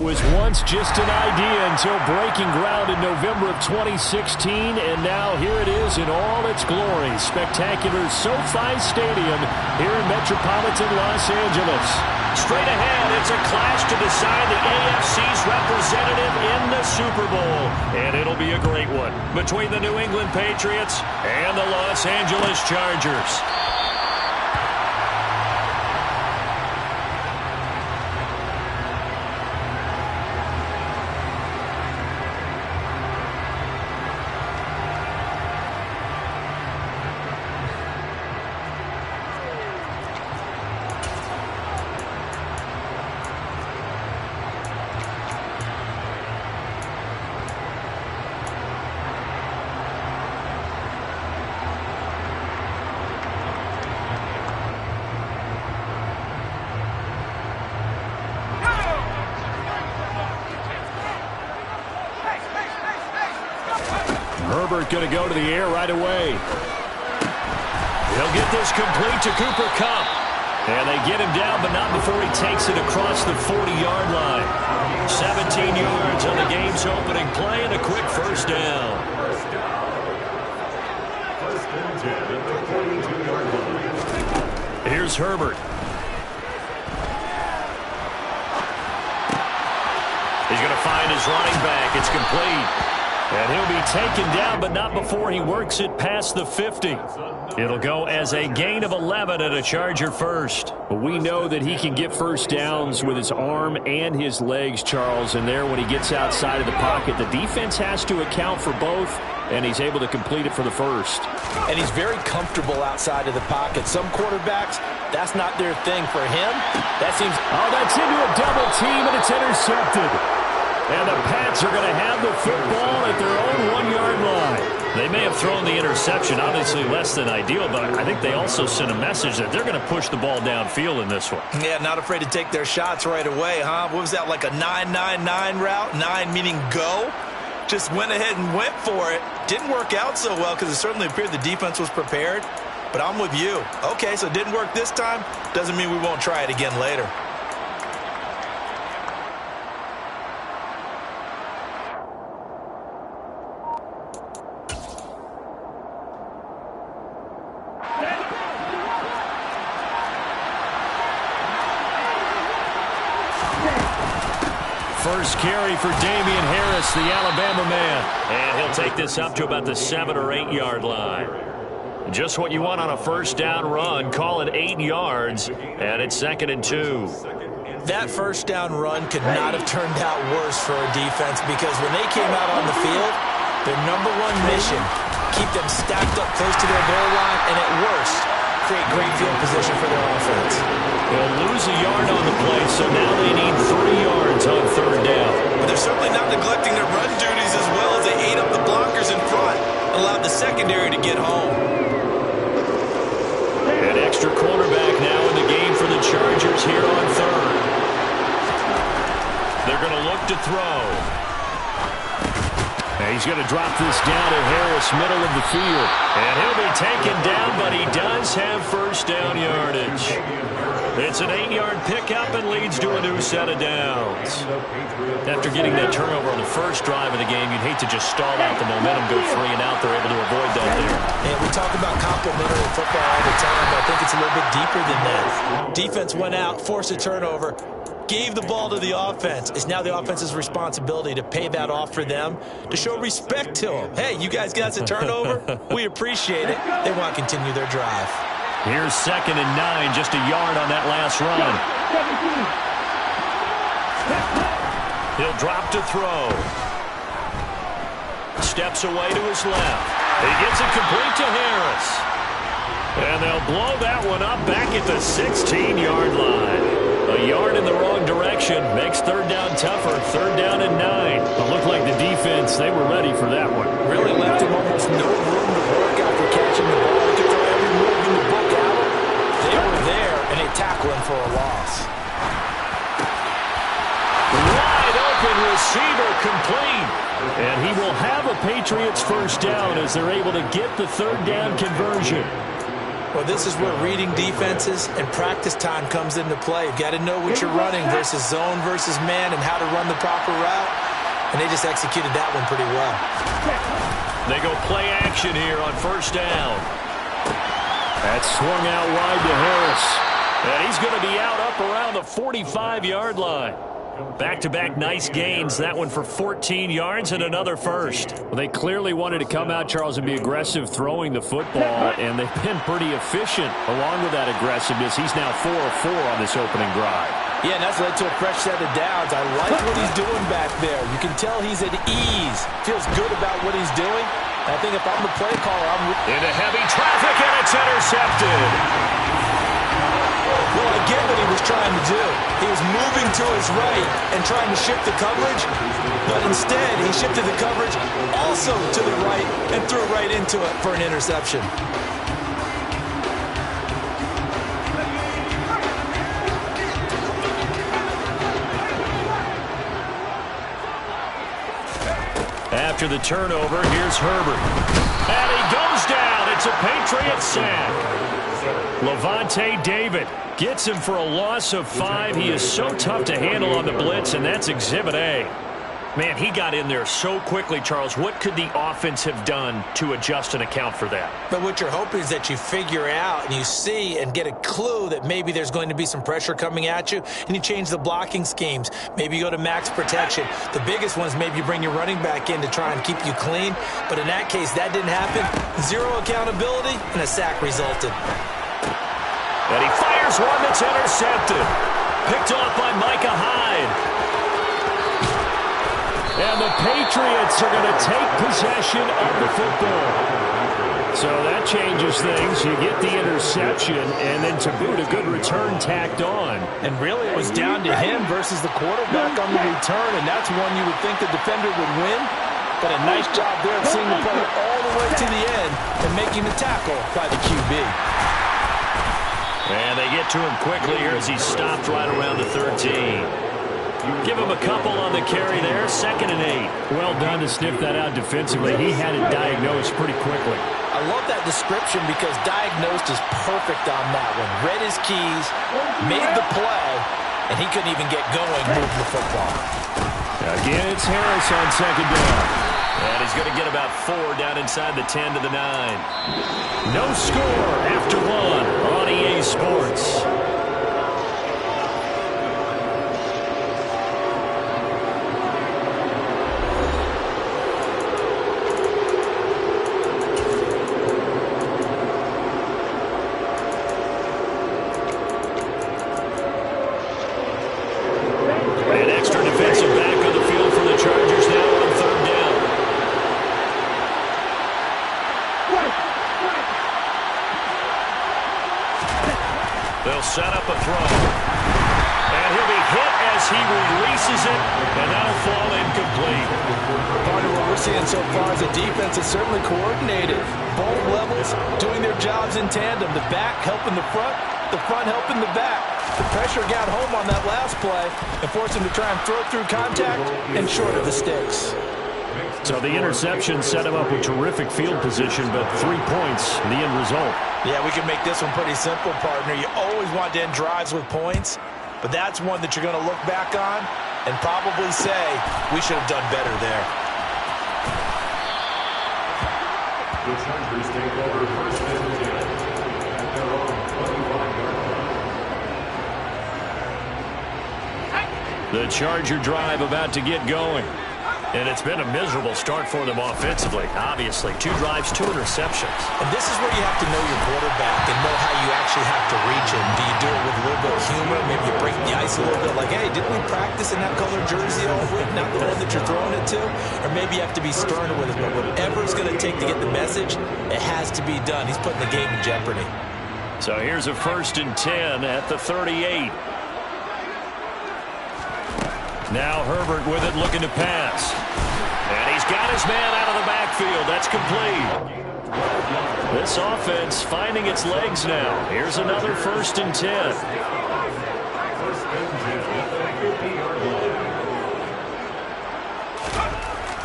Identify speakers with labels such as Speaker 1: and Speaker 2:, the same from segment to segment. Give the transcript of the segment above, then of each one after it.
Speaker 1: Was once just an idea until breaking ground in November of 2016, and now here it is in all its glory. Spectacular SoFi Stadium here in metropolitan Los Angeles.
Speaker 2: Straight ahead, it's a clash to decide the AFC's representative in the Super Bowl. And it'll be a great one between the New England Patriots and the Los Angeles Chargers.
Speaker 1: Herbert going to go to the air right away.
Speaker 2: He'll get this complete to Cooper Kupp.
Speaker 1: And they get him down, but not before he takes it across the 40-yard line.
Speaker 2: 17 yards on the game's opening play and a quick first down.
Speaker 1: Here's Herbert.
Speaker 2: He's going to find his running back. It's complete.
Speaker 1: And he'll be taken down, but not before he works it past the 50. It'll go as a gain of 11 at a Charger first. But we know that he can get first downs with his arm and his legs, Charles. And there, when he gets outside of the pocket, the defense has to account for both, and he's able to complete it for the first.
Speaker 3: And he's very comfortable outside of the pocket. Some quarterbacks, that's not their thing. For him, that seems...
Speaker 1: Oh, that's into a double team, and it's intercepted. And the Pats are going to have the football at their own 1-yard line.
Speaker 2: They may have thrown the interception, obviously less than ideal, but I think they also sent a message that they're going to push the ball downfield in this one.
Speaker 3: Yeah, not afraid to take their shots right away, huh? What was that, like a 9-9-9 route? 9 meaning go? Just went ahead and went for it. Didn't work out so well because it certainly appeared the defense was prepared. But I'm with you. Okay, so it didn't work this time. Doesn't mean we won't try it again later.
Speaker 1: First carry for Damian Harris, the Alabama man.
Speaker 2: And he'll take this up to about the 7- or 8-yard line. Just what you want on a first down run. Call it 8 yards, and it's 2nd and 2.
Speaker 3: That first down run could not have turned out worse for a defense because when they came out on the field, their number one mission, keep them stacked up close to their goal line, and at worst, create great field position for their offense.
Speaker 2: They'll lose a yard on the play, so now they need 3 yards on 3rd down.
Speaker 3: But they're certainly not neglecting their run duties as well as they ate up the blockers in front, allowed the secondary to get home.
Speaker 2: An extra cornerback now in the game for the Chargers here on 3rd. They're going to look to throw.
Speaker 1: And he's going to drop this down to Harris, middle of the field.
Speaker 2: And he'll be taken down, but he does have first down yardage. It's an 8-yard pickup and leads to a new set of downs.
Speaker 1: After getting that turnover on the first drive of the game, you'd hate to just stall out the momentum, go 3 and out. They're able to avoid that there.
Speaker 3: And we talk about complementary football all the time, but I think it's a little bit deeper than that. Defense went out, forced a turnover, gave the ball to the offense. It's now the offense's responsibility to pay that off for them, to show respect to them. Hey, you guys got a turnover? We appreciate it. They want to continue their drive.
Speaker 1: Here's 2nd and 9, just a yard on that last run.
Speaker 2: He'll drop to throw. Steps away to his left. He gets it complete to Harris. And they'll blow that one up back at the 16-yard line. A yard in the wrong direction makes 3rd down tougher. 3rd down and 9.
Speaker 1: It looked like the defense, they were ready for that one.
Speaker 3: Really left him almost no room to work after catching the ball. He could throw every move in the book out. They were there, and they tackle him for a loss.
Speaker 2: Wide open receiver complete.
Speaker 1: And he will have a Patriots first down as they're able to get the 3rd down conversion.
Speaker 3: Well, this is where reading defenses and practice time comes into play. You've got to know what you're running versus zone versus man and how to run the proper route. And they just executed that one pretty well.
Speaker 1: They go play action here on first down. That's swung out wide to Harris. And he's going to be out up around the 45-yard line. Back-to-back nice gains. That one for 14 yards and another first.
Speaker 2: Well, they clearly wanted to come out, Charles, and be aggressive throwing the football, and they've been pretty efficient along with that aggressiveness. He's now 4 of 4 on this opening drive.
Speaker 3: Yeah, and that's led to a fresh set of downs. I like what he's doing back there. You can tell he's at ease. Feels good about what he's doing. And I think if I'm the play caller, I'm
Speaker 1: into heavy traffic, and it's intercepted.
Speaker 3: Well, I get what he was trying to do. He was moving to his right and trying to shift the coverage, but instead he shifted the coverage also to the right and threw right into it for an interception.
Speaker 1: After the turnover, here's Herbert. And he goes down. It's a Patriot sack. Levante David gets him for a loss of 5. He is so tough to handle on the blitz, and that's Exhibit A. Man, he got in there so quickly, Charles. What could the offense have done to adjust and account for that?
Speaker 3: But what you're hoping is that you figure out and you see and get a clue that maybe there's going to be some pressure coming at you, and you change the blocking schemes. Maybe you go to max protection. The biggest ones, maybe you bring your running back in to try and keep you clean. But in that case, that didn't happen. Zero accountability, and a sack resulted.
Speaker 1: And he fires one that's intercepted. Picked off by Micah Hyde. And the Patriots are going to take possession of the football. So that changes things. You get the interception, and then to boot, a good return tacked on.
Speaker 3: And really, it was down to him versus the quarterback on the return, and that's one you would think the defender would win. But a nice job there of seeing the play all the way to the end and making the tackle by the QB.
Speaker 1: And they get to him quickly here as he stopped right around the 13. Give him a couple on the carry there, 2nd and 8.
Speaker 2: Well done to sniff that out defensively. He had it diagnosed pretty quickly.
Speaker 3: I love that description because diagnosed is perfect on that one. Read his keys, made the play, and he couldn't even get going moving the football.
Speaker 1: Again, it's Harris on 2nd down. And he's going to get about 4 down inside the 10 to the 9. No score after 1 on EA Sports. They'll set up a throw. And he'll be hit as he releases it, and that'll fall incomplete.
Speaker 3: Part of what we're seeing so far is the defense is certainly coordinated. Both levels doing their jobs in tandem. The back helping the front helping the back. The pressure got home on that last play and forced him to try and throw through contact and short of the sticks.
Speaker 1: So the interception set him up with terrific field position, but 3 points, the end result.
Speaker 3: Yeah, we can make this one pretty simple, partner. You always want to end drives with points, but that's one that you're going to look back on and probably say, we should have done better there.
Speaker 4: The Chargers take over first and 10 at their own 21 yard line.
Speaker 1: The Charger drive about to get going. And it's been a miserable start for them offensively, obviously. 2 drives, 2 interceptions.
Speaker 3: And this is where you have to know your quarterback and know how you actually have to reach him. Do you do it with a little bit of humor? Maybe you break the ice a little bit like, hey, didn't we practice in that colored jersey all week, not the one that you're throwing it to? Or maybe you have to be sterner with it. But whatever it's going to take to get the message, it has to be done. He's putting the game in jeopardy.
Speaker 1: So here's a 1st and 10 at the 38. Now Herbert with it, looking to pass. And he's got his man out of the backfield. That's complete. This offense finding its legs now. Here's another 1st and 10.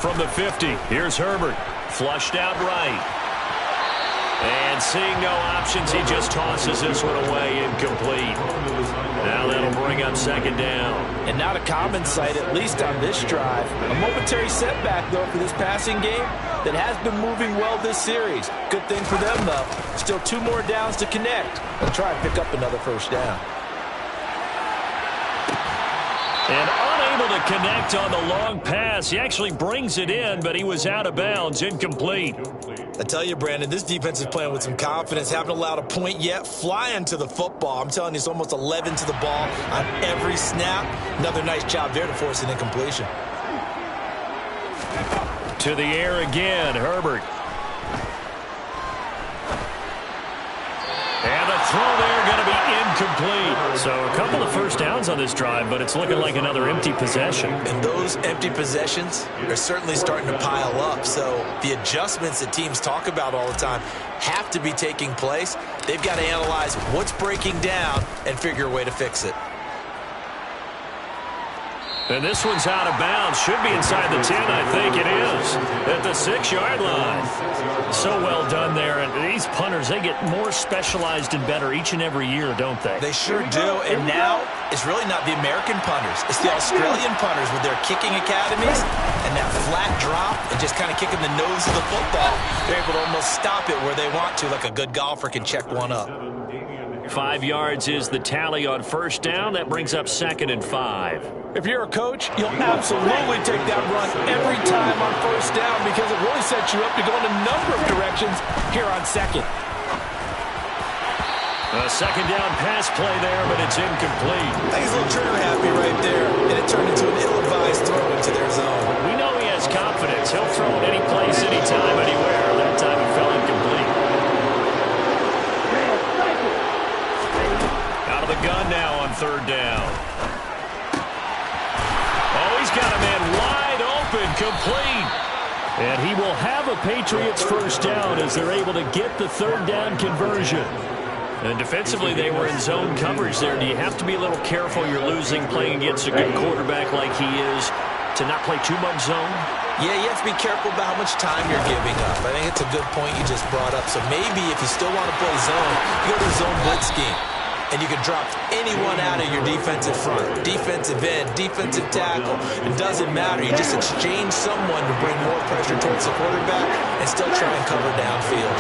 Speaker 1: From the 50, here's Herbert. Flushed out right. And seeing no options, he just tosses this one away, incomplete. Now that'll bring up second down.
Speaker 3: And not a common sight, at least on this drive. A momentary setback, though, for this passing game that has been moving well this series. Good thing for them, though. Still 2 more downs to connect. They'll try and pick up another first down.
Speaker 1: And unable to connect on the long pass. He actually brings it in, but he was out of bounds, incomplete.
Speaker 3: I tell you, Brandon, this defense is playing with some confidence. Haven't allowed a point yet. Flying to the football. I'm telling you, it's almost 11 to the ball on every snap. Another nice job there to force an incompletion.
Speaker 1: To the air again, Herbert. And the throw there going to be incomplete. So a couple of first downs on this drive, but it's looking like another empty possession.
Speaker 3: And those empty possessions are certainly starting to pile up. So the adjustments that teams talk about all the time have to be taking place. They've got to analyze what's breaking down and figure a way to fix it.
Speaker 1: And this one's out of bounds. Should be inside the 10, I think it is. At the 6-yard line. So well done there. And these punters, they get more specialized and better each and every year, don't they?
Speaker 3: They sure do. And now it's really not the American punters. It's the Australian punters with their kicking academies and that flat drop and just kind of kicking the nose of the football. They're able to almost stop it where they want to, like a good golfer can check one up.
Speaker 1: 5 yards is the tally on first down. That brings up 2nd and 5.
Speaker 3: If you're a coach, you'll absolutely take that run every time on first down because it really sets you up to go in a number of directions here on second.
Speaker 1: A second down pass play there, but it's incomplete.
Speaker 3: I think he's a little trigger happy right there, and it turned into an ill-advised throw into their zone.
Speaker 1: We know he has confidence. He'll throw it any place, anytime, anywhere. That time it fell incomplete. Out of the gun now on third down. Oh, he's got a man wide open, complete. And he will have a Patriots first down as they're able to get the third down conversion. And defensively, they were in zone coverage there. Do you have to be a little careful? You're losing playing against a good quarterback like he is to not play too much zone?
Speaker 3: Yeah, you have to be careful about how much time you're giving up. I think it's a good point you just brought up. So maybe if you still want to play zone, you go to the zone blitz scheme. And you can drop anyone out of your defensive front. Defensive end, defensive tackle. It doesn't matter. You just exchange someone to bring more pressure towards the quarterback and still try and cover downfield.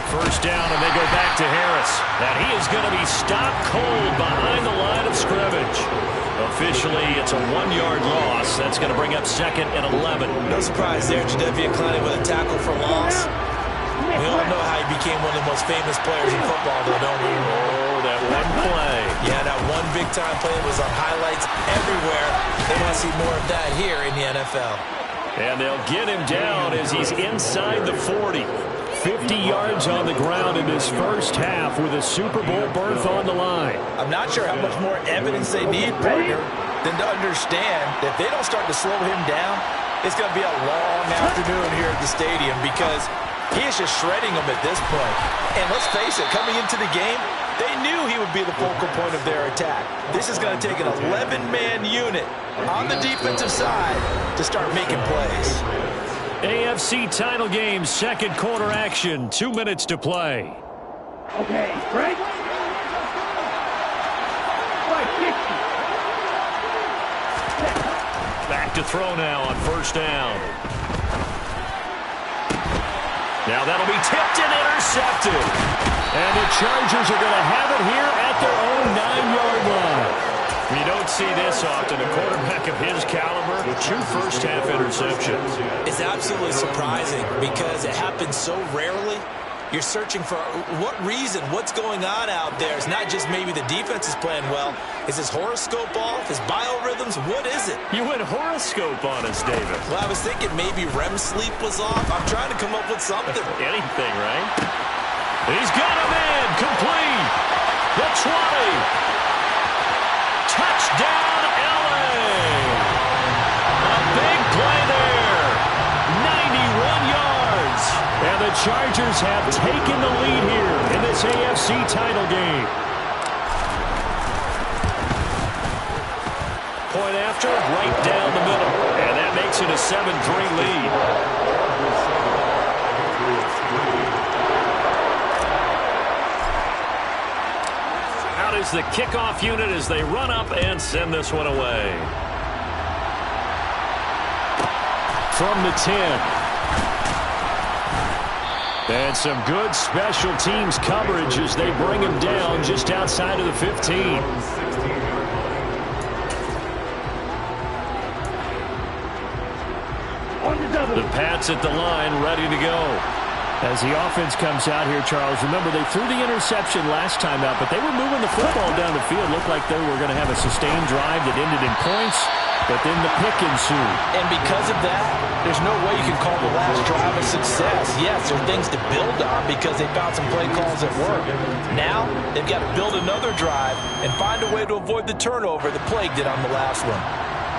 Speaker 1: First down, and they go back to Harris. And he is going to be stopped cold behind the line of scrimmage. Officially, it's a 1-yard loss. That's going to bring up 2nd and 11.
Speaker 3: No surprise there. Jadeveon Clowney with a tackle for loss. We all know how he became one of the most famous players in football, though, don't we?
Speaker 1: Oh, that one play.
Speaker 3: Yeah, that one big-time play was on highlights everywhere. They want to see more of that here in the NFL.
Speaker 1: And they'll get him down as he's inside the 40. 50 yards on the ground in this first half with a Super Bowl berth on the line.
Speaker 3: I'm not sure how much more evidence they need, partner, than to understand that if they don't start to slow him down, it's going to be a long afternoon here at the stadium because he is just shredding them at this point. And let's face it, coming into the game, they knew he would be the focal point of their attack. This is going to take an 11-man unit on the defensive side to start making plays.
Speaker 1: AFC title game, second quarter action, 2 minutes to play.
Speaker 5: Okay, break.
Speaker 1: Back to throw now on first down. Now that'll be tipped and intercepted. And the Chargers are going to have it here at their own 9-yard line. You don't see this often. A quarterback of his caliber with 2 first-half interceptions.
Speaker 3: It's absolutely surprising because it happens so rarely. You're searching for what reason, what's going on out there. It's not just maybe the defense is playing well. Is his horoscope off? His biorhythms? What is it?
Speaker 1: You went horoscope on us, David.
Speaker 3: Well, I was thinking maybe REM sleep was off. I'm trying to come up with something.
Speaker 1: Anything, right? He's got a man, complete. The 20. Touchdown, LA. A big play there. 91 yards. And the Chargers have taken the lead here in this AFC title game. Point after, right down the middle. And that makes it a 7-3 lead. is the kickoff unit as they run up and send this one away. From the 10. And some good special teams coverage as they bring him down just outside of the 15. The Pats at the line, ready to go. As the offense comes out here, Charles, remember they threw the interception last time out, but they were moving the football down the field. Looked like they were going to have a sustained drive that ended in points, but then the pick ensued.
Speaker 3: And because of that, there's no way you can call the last drive a success. Yes, there are things to build on because they found some play calls that work. Now, they've got to build another drive and find a way to avoid the turnover that plagued it on the last one.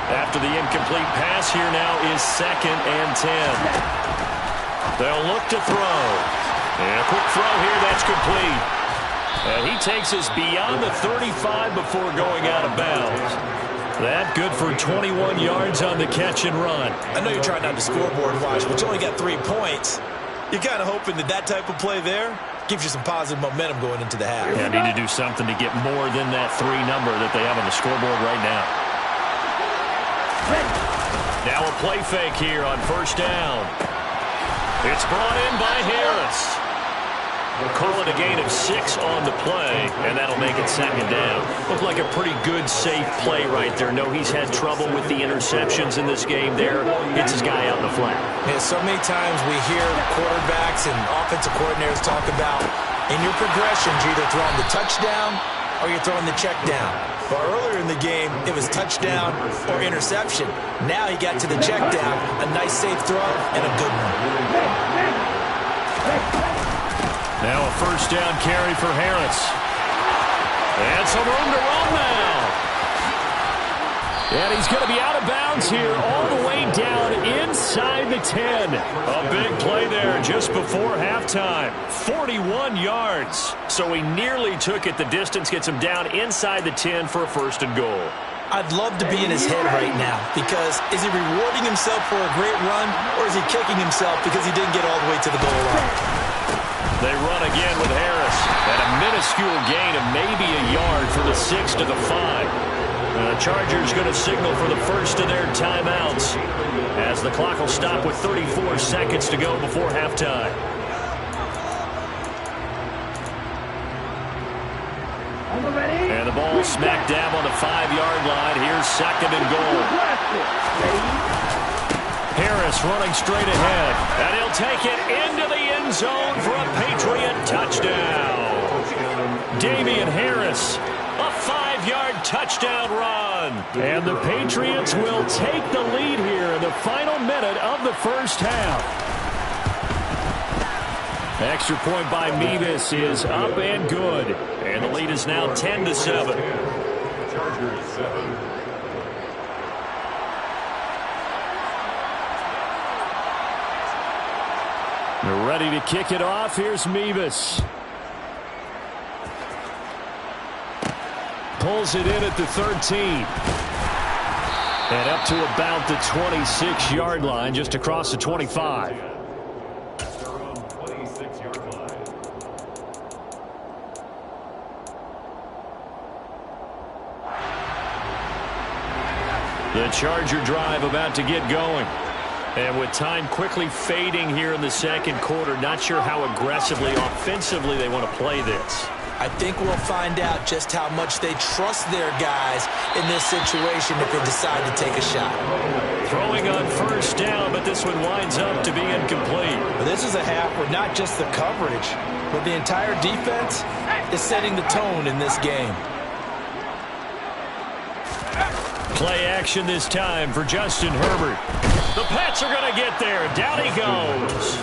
Speaker 1: After the incomplete pass, here now is 2nd and 10. They'll look to throw. And a quick throw here, that's complete. And he takes us beyond the 35 before going out of bounds. That good for 21 yards on the catch and run.
Speaker 3: I know you're trying not to scoreboard watch, but you only got 3 points. You're kind of hoping that type of play there gives you some positive momentum going into the half.
Speaker 1: Yeah, need to do something to get more than that 3 number that they have on the scoreboard right now. Now a play fake here on 1st down. It's brought in by Harris. We'll call it a gain of 6 on the play, and that'll make it 2nd down. Looked like a pretty good, safe play right there. No, he's had trouble with the interceptions in this game there. Hits his guy out in the flat.
Speaker 3: Yeah, so many times we hear quarterbacks and offensive coordinators talk about in your progressions, you're either throwing the touchdown or you're throwing the check down. But earlier in the game, it was touchdown or interception. Now he got to the check down, a nice safe throw, and a good one.
Speaker 1: Now a 1st down carry for Harris. And some room to run now. And he's going to be out of bounds here all the way down inside the 10. A big play there just before halftime. 41 yards. So he nearly took it the distance, gets him down inside the 10 for a 1st and goal.
Speaker 3: I'd love to be in his head right now because is he rewarding himself for a great run or is he kicking himself because he didn't get all the way to the goal line?
Speaker 1: They run again with Harris. And a minuscule gain of maybe a yard from the 6 to the 5. The Chargers going to signal for the first of their timeouts as the clock will stop with 34 seconds to go before halftime. And the ball smack dab on the 5-yard line. Here's 2nd and goal. Harris running straight ahead. And he'll take it into the end zone for a Patriot touchdown. Damian Harris, a 5-yard touchdown run. And the Patriots will take the lead here in the final minute of the 1st half. Extra point by Mevis is up and good. And the lead is now 10-7.
Speaker 4: Chargers 7.
Speaker 1: They're ready to kick it off. Here's Mevis. Pulls it in at the 13. And up to about the 26-yard line, just across the 25. The Charger drive about to get going. And with time quickly fading here in the 2nd quarter, not sure how aggressively, offensively they want to play this.
Speaker 3: I think we'll find out just how much they trust their guys in this situation if they decide to take a shot.
Speaker 1: Throwing on 1st down, but this one winds up to be incomplete.
Speaker 3: But this is a half where not just the coverage, but the entire defense is setting the tone in this game.
Speaker 1: Play action this time for Justin Herbert. The Pats are going to get there. Down he goes.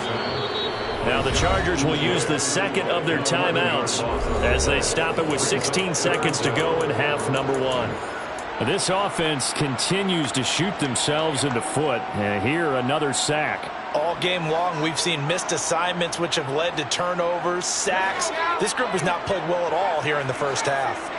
Speaker 1: Now the Chargers will use the 2nd of their timeouts as they stop it with 16 seconds to go in half number 1. This offense continues to shoot themselves in the foot. And here another sack.
Speaker 3: All game long, we've seen missed assignments which have led to turnovers, sacks. This group has not played well at all here in the 1st half.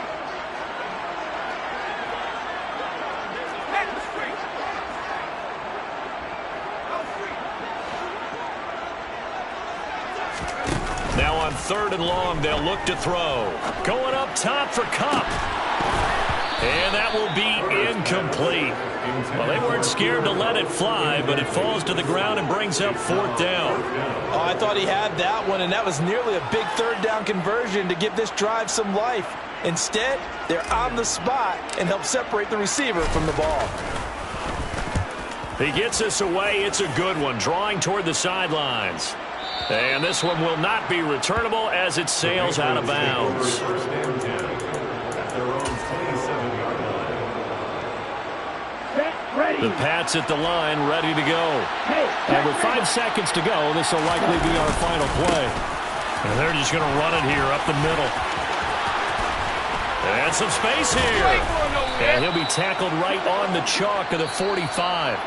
Speaker 1: Now on
Speaker 2: on 3rd and long. They'll look to throw. Going up top for Kupp. And that will be incomplete. Well, they weren't scared to let it fly, but it falls to the ground and brings up 4th down.
Speaker 3: Oh, I thought he had that one, and that was nearly a big 3rd down conversion to give this drive some life. Instead, they're on the spot and help separate the receiver from the ball.
Speaker 2: He gets us away. It's a good one, drawing toward the sidelines. And this one will not be returnable as it sails out of bounds. The Pats at the line, ready to go.
Speaker 1: And with 5 seconds to go, this will likely be our final play.
Speaker 2: And they're just going to run it here up the middle. And some space here.
Speaker 1: And he'll be tackled right on the chalk of the 45.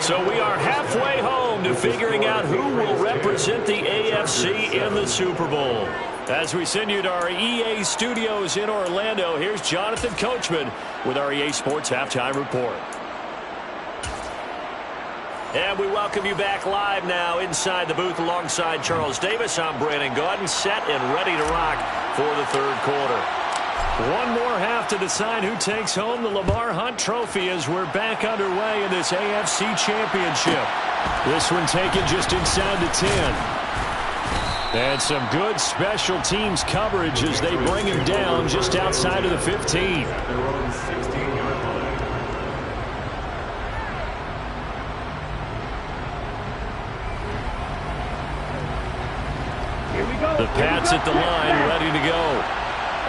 Speaker 2: So we are halfway home to figuring out who will represent the AFC in the Super Bowl. As we send you to our EA studios in Orlando, here's Jonathan Coachman with our EA Sports Halftime Report. And we welcome you back live now inside the booth alongside Charles Davis. I'm Brandon Gaudin, set and ready to rock for the 3rd quarter. One more half to decide who takes home the Lamar Hunt Trophy as we're back underway in this AFC Championship. This one taken just inside the 10. And some good special teams coverage as they bring him down just outside of the 15. The Pats at the line, ready to go.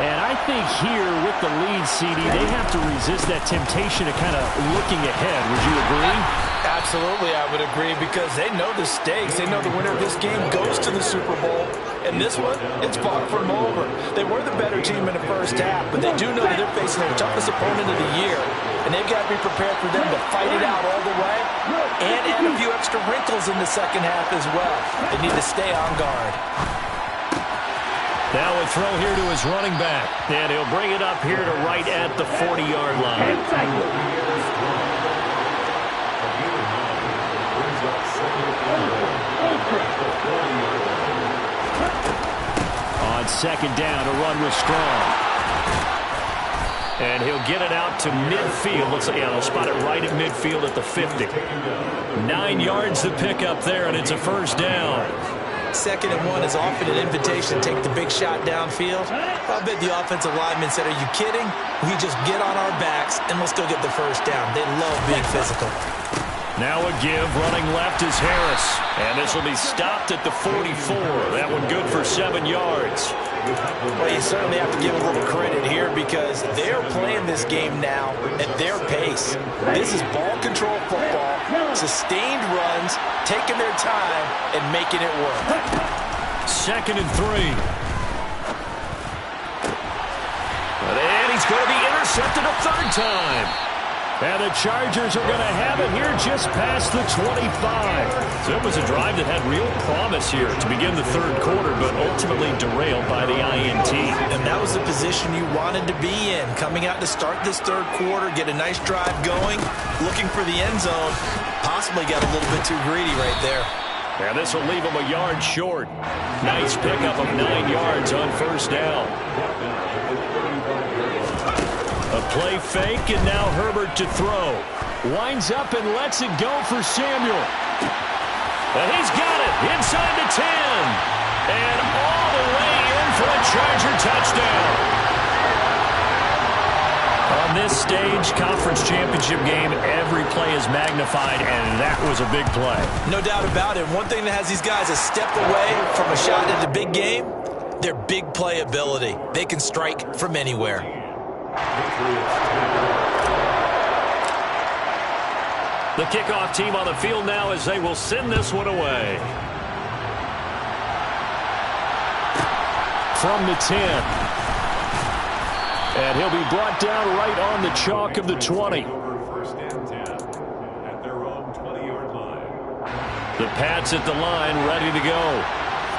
Speaker 1: And I think here with the lead, CD, they have to resist that temptation of kind of looking ahead. Would you agree?
Speaker 3: Absolutely, I would agree, because they know the stakes. They know the winner of this game goes to the Super Bowl. And this one, it's far from over. They were the better team in the first half, but they do know that they're facing their toughest opponent of the year. And they've got to be prepared for them to fight it out all the way and add a few extra wrinkles in the second half as well. They need to stay on guard.
Speaker 2: Now a throw here to his running back. And he'll bring it up here to right at the 40-yard line.
Speaker 1: On 2nd down, a run was strong.
Speaker 2: And he'll get it out to midfield. Looks like, yeah, they'll spot it right at midfield at the 50. 9 yards to pick up there, and it's a 1st down.
Speaker 3: 2nd and 1 is often an invitation to take the big shot downfield. I bet the offensive lineman said, are you kidding? We just get on our backs and let's go get the 1st down. They love being physical.
Speaker 2: Now a give, running left is Harris. And this will be stopped at the 44. That one good for 7 yards.
Speaker 3: Well, you certainly have to give a little credit here because they're playing this game now at their pace. This is ball control football, sustained runs, taking their time, and making it work.
Speaker 2: 2nd and 3. And he's going to be intercepted a 3rd time.
Speaker 1: And the Chargers are going to have it here just past the 25.
Speaker 2: So it was a drive that had real promise here to begin the 3rd quarter, but ultimately derailed by the INT.
Speaker 3: And that was the position you wanted to be in, coming out to start this 3rd quarter, get a nice drive going, looking for the end zone. Possibly got a little bit too greedy right there.
Speaker 2: And this will leave him a yard short. Nice pickup of 9 yards on 1st down. A play fake, and now Herbert to throw. Winds up and lets it go for Samuel. And he's got it inside the 10. And all the way in for a Charger touchdown.
Speaker 1: On this stage, conference championship game, every play is magnified, and that was a big play.
Speaker 3: No doubt about it. One thing that has these guys a step away from a shot at the big game, their big play ability. They can strike from anywhere.
Speaker 2: The kickoff team on the field now as they will send this one away.
Speaker 1: From the 10. And he'll be brought down right on the chalk of the 20.
Speaker 2: The Pats at the line, ready to go.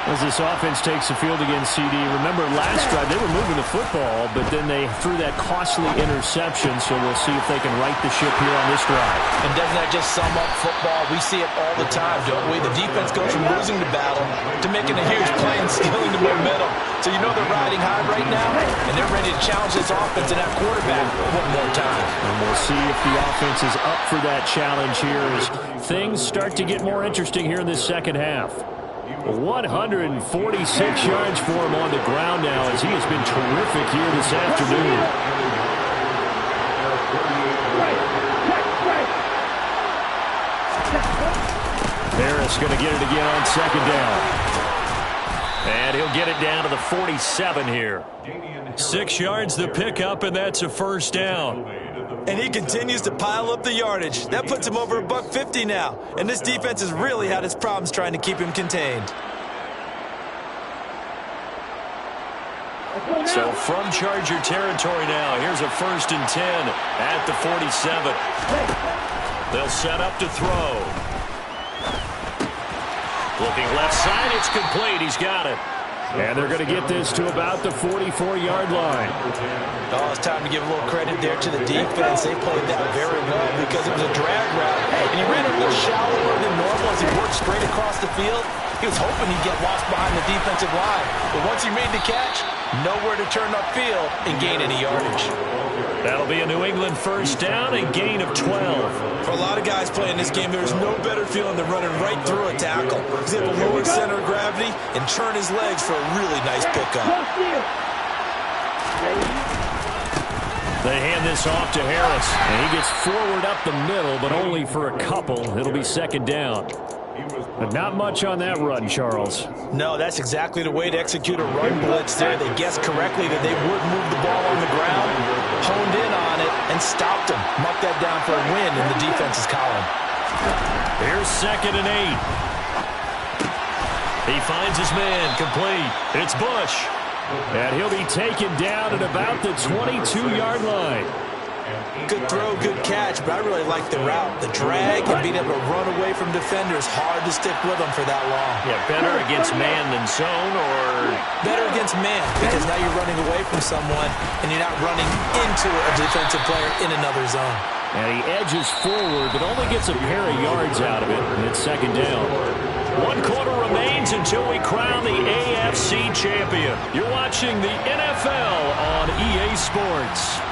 Speaker 1: As this offense takes the field against CD, remember last drive they were moving the football, but then they threw that costly interception, so we'll see if they can right the ship here on this drive.
Speaker 3: And doesn't that just sum up football? We see it all the time, don't we? The defense goes from losing the battle to making a huge play and stealing the momentum. So you know they're riding high right now, and they're ready to challenge this offense and that quarterback one more time.
Speaker 1: And we'll see if the offense is up for that challenge here as things start to get more interesting here in this second half. 146 yards for him on the ground now as he has been terrific here this afternoon. Harris going to get it again on second down. And he'll get it down to the 47 here.
Speaker 2: 6 yards the pickup, and that's a first down.
Speaker 3: And he continues to pile up the yardage. That puts him over $150 now. And this defense has really had its problems trying to keep him contained.
Speaker 2: So from Charger territory now, here's a 1st and 10 at the 47. They'll set up to throw. Looking left side, it's complete. He's got it.
Speaker 1: And they're going to get this to about the 44-yard line.
Speaker 3: Oh, it's time to give a little credit there to the defense. They played that very well because it was a drag route. And he ran a little shallower than normal as he worked straight across the field. He was hoping he'd get lost behind the defensive line. But once he made the catch, nowhere to turn upfield and gain any yardage.
Speaker 2: That'll be a New England first down and gain of 12.
Speaker 3: For a lot of guys playing this game, there's no better feeling than running right through a tackle. He's able to lower center of gravity and turn his legs for a really nice pickup.
Speaker 1: They hand this off to Harris, and he gets forward up the middle, but only for a couple. It'll be second down. But not much on that run, Charles.
Speaker 3: No, that's exactly the way to execute a run blitz there. They guessed correctly that they would move the ball on the ground, honed in on it, and stopped him. Mucked that down for a win in the defense's column.
Speaker 2: Here's 2nd and 8. He finds his man, complete. It's Bush.
Speaker 1: And he'll be taken down at about the 22-yard line.
Speaker 3: Good throw, good catch, but I really like the route. The drag and being able to run away from defenders, hard to stick with them for that long.
Speaker 2: Yeah, better against man than zone, or
Speaker 3: better against man, because now you're running away from someone and you're not running into a defensive player in another zone.
Speaker 1: And he edges forward, but only gets a pair of yards out of it, and it's second down.
Speaker 2: 1 quarter remains until we crown the AFC champion. You're watching the NFL on EA Sports.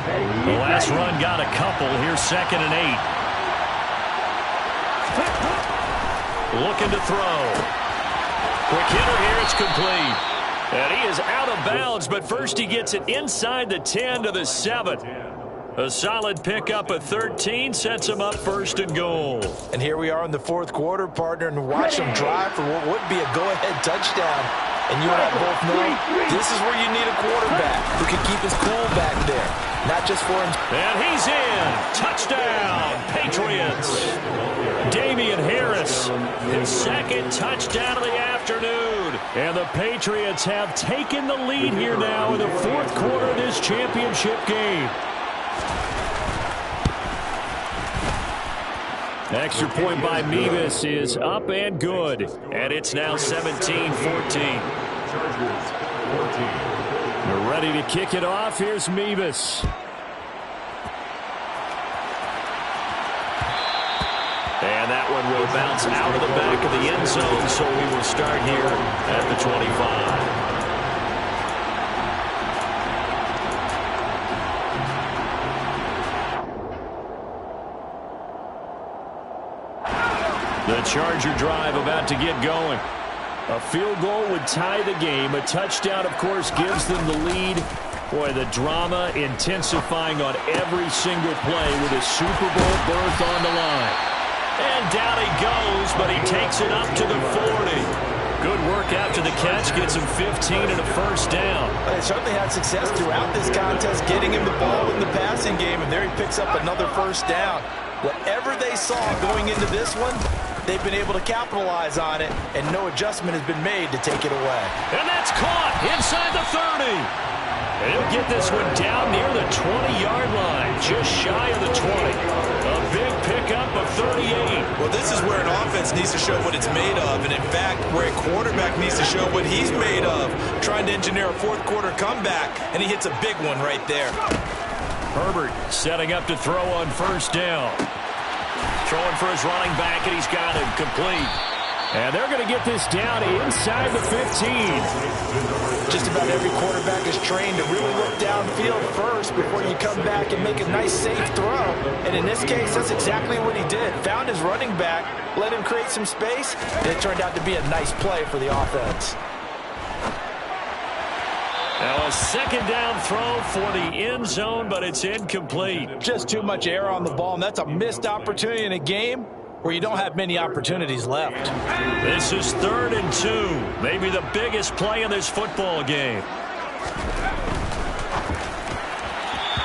Speaker 2: The last run got a couple. Here's 2nd and 8. Looking to throw. Quick hitter here. It's complete. And he is out of bounds, but first he gets it inside the 10 to the 7. A solid pickup of 13 sets him up 1st and goal.
Speaker 3: And here we are in the 4th quarter, partner, and watch him drive for what would be a go-ahead touchdown. And you and I both know this is where you need a quarterback who can keep his cool back there. Not just for him.
Speaker 2: And he's in. Touchdown, Patriots. Damian Harris, his 2nd touchdown of the afternoon.
Speaker 1: And the Patriots have taken the lead here now in the 4th quarter of this championship game. Extra point by Mevis is up and good.
Speaker 2: And it's now 17-14.
Speaker 1: They're ready to kick it off. Here's Mevis.
Speaker 2: And that one will bounce out of the back of the end zone, so we will start here at the 25.
Speaker 1: The Charger drive about to get going. A field goal would tie the game. A touchdown, of course, gives them the lead. Boy, the drama intensifying on every single play with a Super Bowl berth on the line.
Speaker 2: And down he goes, but he takes it up to the 40. Good work after the catch. Gets him 15 and a first down.
Speaker 3: They certainly had success throughout this contest, getting him the ball in the passing game, and there he picks up another first down. Whatever they saw going into this one, they've been able to capitalize on it, and no adjustment has been made to take it away.
Speaker 2: And that's caught inside the 30.
Speaker 1: And he'll get this one down near the 20-yard line, just shy of the 20. A big pickup of 38.
Speaker 3: Well, this is where an offense needs to show what it's made of, and in fact, where a quarterback needs to show what he's made of, trying to engineer a fourth-quarter comeback, and he hits a big one right there.
Speaker 1: Herbert setting up to throw on first down. Throwing for his running back, and he's got him complete. And they're going to get this down inside the 15.
Speaker 3: Just about every quarterback is trained to really look downfield first before you come back and make a nice, safe throw. And in this case, that's exactly what he did. Found his running back, let him create some space, and it turned out to be a nice play for the offense.
Speaker 1: Now a second down throw for the end zone, but it's incomplete.
Speaker 3: Just too much air on the ball, and that's a missed opportunity in a game where you don't have many opportunities left.
Speaker 1: This is 3rd and 2. Maybe the biggest play in this football game.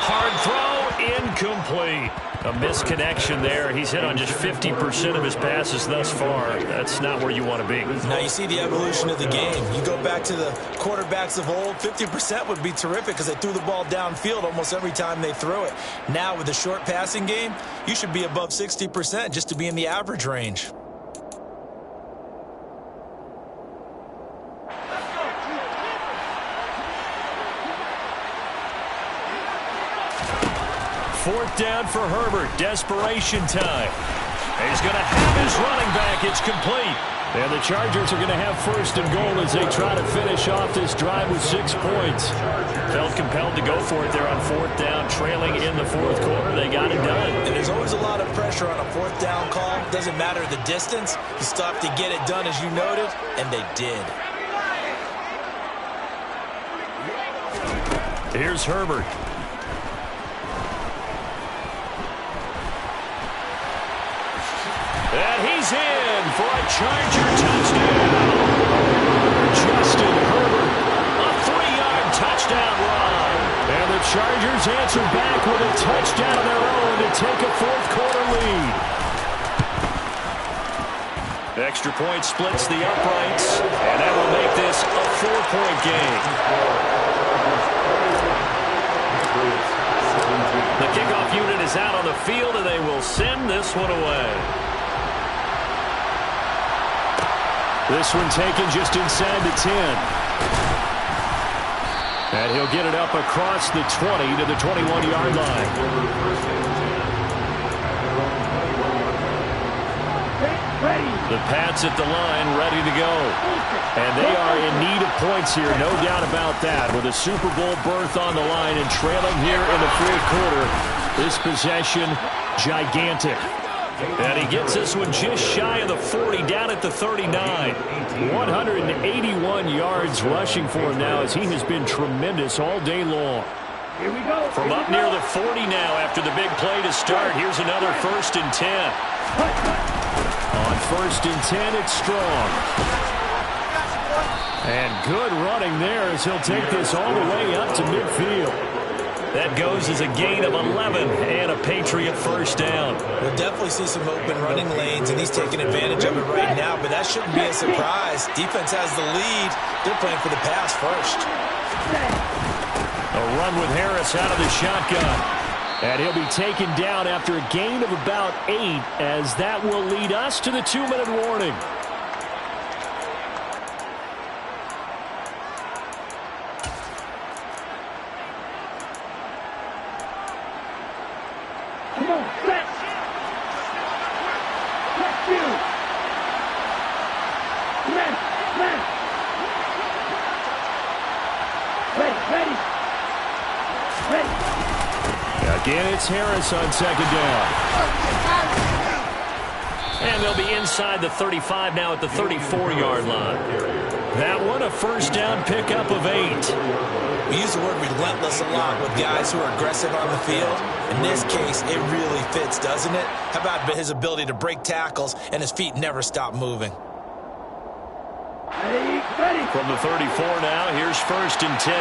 Speaker 1: Hard throw, incomplete. A misconnection there. He's hit on just 50% of his passes thus far. That's not where you want to be.
Speaker 3: Now you see the evolution of the game. You go back to the quarterbacks of old, 50% would be terrific because they threw the ball downfield almost every time they threw it. Now with the short passing game, you should be above 60% just to be in the average range.
Speaker 1: Fourth down for Herbert. Desperation time. He's going to have his running back. It's complete. And the Chargers are going to have 1st and goal as they try to finish off this drive with 6 points. Felt compelled to go for it there on 4th down, trailing in the 4th quarter. They got it done.
Speaker 3: And there's always a lot of pressure on a 4th down call. Doesn't matter the distance. You stop to get it done, as you noted, and they did.
Speaker 1: Here's Herbert. And he's in for a Charger touchdown. Justin Herbert, a 3-yard touchdown run. And the Chargers answer back with a touchdown of their own to take a 4th-quarter lead. Extra point splits the uprights, and that will make this a 4-point game. The kickoff unit is out on the field, and they will send this one away. This one taken just inside the 10. And he'll get it up across the 20 to the 21-yard line. The Pats at the line, ready to go. And they are in need of points here, no doubt about that. With a Super Bowl berth on the line and trailing here in the 4th quarter, this possession, gigantic. And he gets this one just shy of the 40, down at the 39. 181 yards rushing for him now as he has been tremendous all day long.
Speaker 5: Here we go.
Speaker 1: From up near the 40 now after the big play to start. Here's another 1st and 10. On 1st and 10, it's Strong. And good running there as he'll take this all the way up to midfield. That goes as a gain of 11 and a Patriot 1st down.
Speaker 3: We'll definitely see some open running lanes, and he's taking advantage of it right now, but that shouldn't be a surprise. Defense has the lead. They're playing for the pass first.
Speaker 1: A run with Harris out of the shotgun. And he'll be taken down after a gain of about 8, as that will lead us to the 2-minute warning.
Speaker 5: Come on, set. Catch you. Left. Ready.
Speaker 1: Again, it's Harris on 2nd down. And they'll be inside the 35 now at the 34-yard line. That one, a 1st down pickup of 8.
Speaker 3: We use the word relentless a lot with guys who are aggressive on the field. In this case, it really fits, doesn't it? How about his ability to break tackles and his feet never stop moving?
Speaker 5: Ready.
Speaker 1: From the 34 now, here's 1st and 10.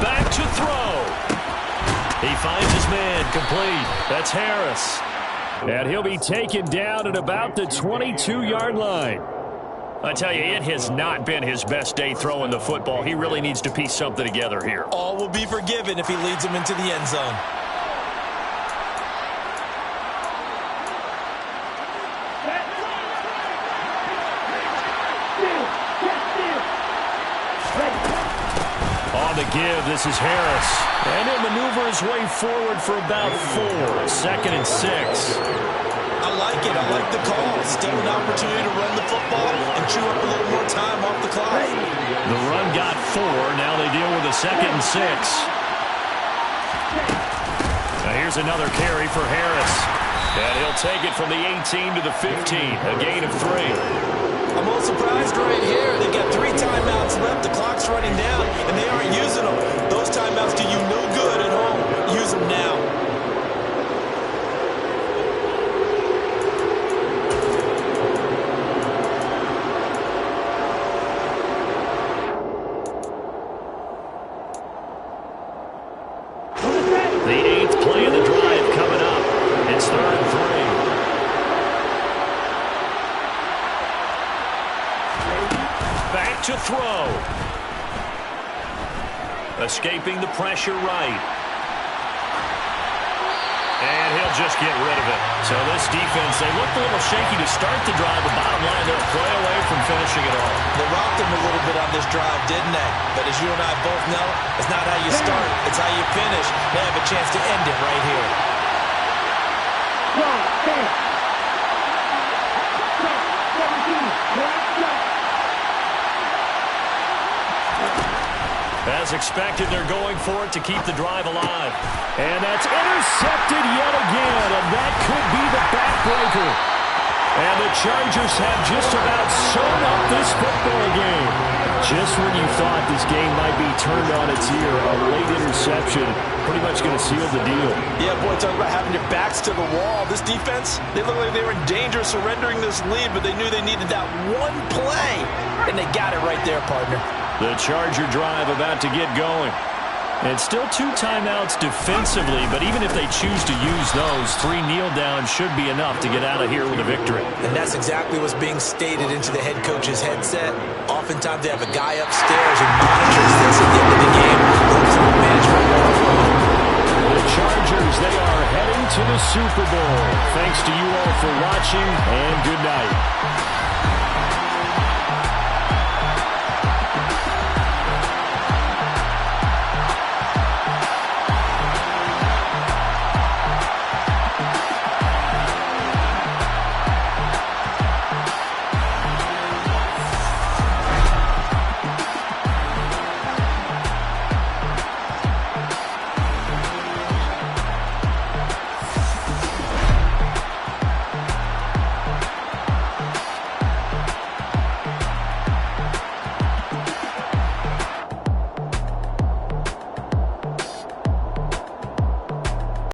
Speaker 1: Back to throw. He finds his man, complete. That's Harris. And he'll be taken down at about the 22-yard line. I tell you, it has not been his best day throwing the football. He really needs to piece something together here.
Speaker 3: All will be forgiven if he leads them into the end zone.
Speaker 1: On the give, this is Harris. And he'll maneuver his way forward for about 4. 2nd and 6.
Speaker 3: I like it. I like the call. Still an opportunity to run the football and chew up a little more time off the clock.
Speaker 1: The run got 4. Now they deal with a 2nd and 6. Now here's another carry for Harris. And he'll take it from the 18 to the 15. A gain of 3.
Speaker 3: I'm a little surprised right here. They've got 3 timeouts left. The clock's running down, and they aren't using them. Those timeouts do you no good at home. Use them now.
Speaker 1: The 8th play of the drive coming up. It's 3rd and 3. Back to throw. Escaping the pressure right. And he'll just get rid of it. So this defense, they looked a little shaky to start the drive. The bottom line, they're a play away from finishing it all.
Speaker 3: They rocked them a little bit on this drive, didn't they? But as you and I both know, it's not how you start, it's how you finish. They have a chance to end it right here.
Speaker 1: As expected, they're going for it to keep the drive alive. And that's intercepted yet again, and that could be the backbreaker. And the Chargers have just about sewn up this football game. Just when you thought this game might be turned on its ear, a late interception pretty much going to seal the deal.
Speaker 3: Yeah, boy, talk about having your backs to the wall. This defense, they look like they were in danger of surrendering this lead, but they knew they needed that one play, and they got it right there, partner.
Speaker 1: The Charger drive about to get going. And still 2 timeouts defensively, but even if they choose to use those, 3 kneel downs should be enough to get out of here with a victory.
Speaker 3: And that's exactly what's being stated into the head coach's headset. Oftentimes they have a guy upstairs who monitors this at the end of the game. Management right off of it.
Speaker 1: The Chargers, they are heading to the Super Bowl. Thanks to you all for watching, and good night.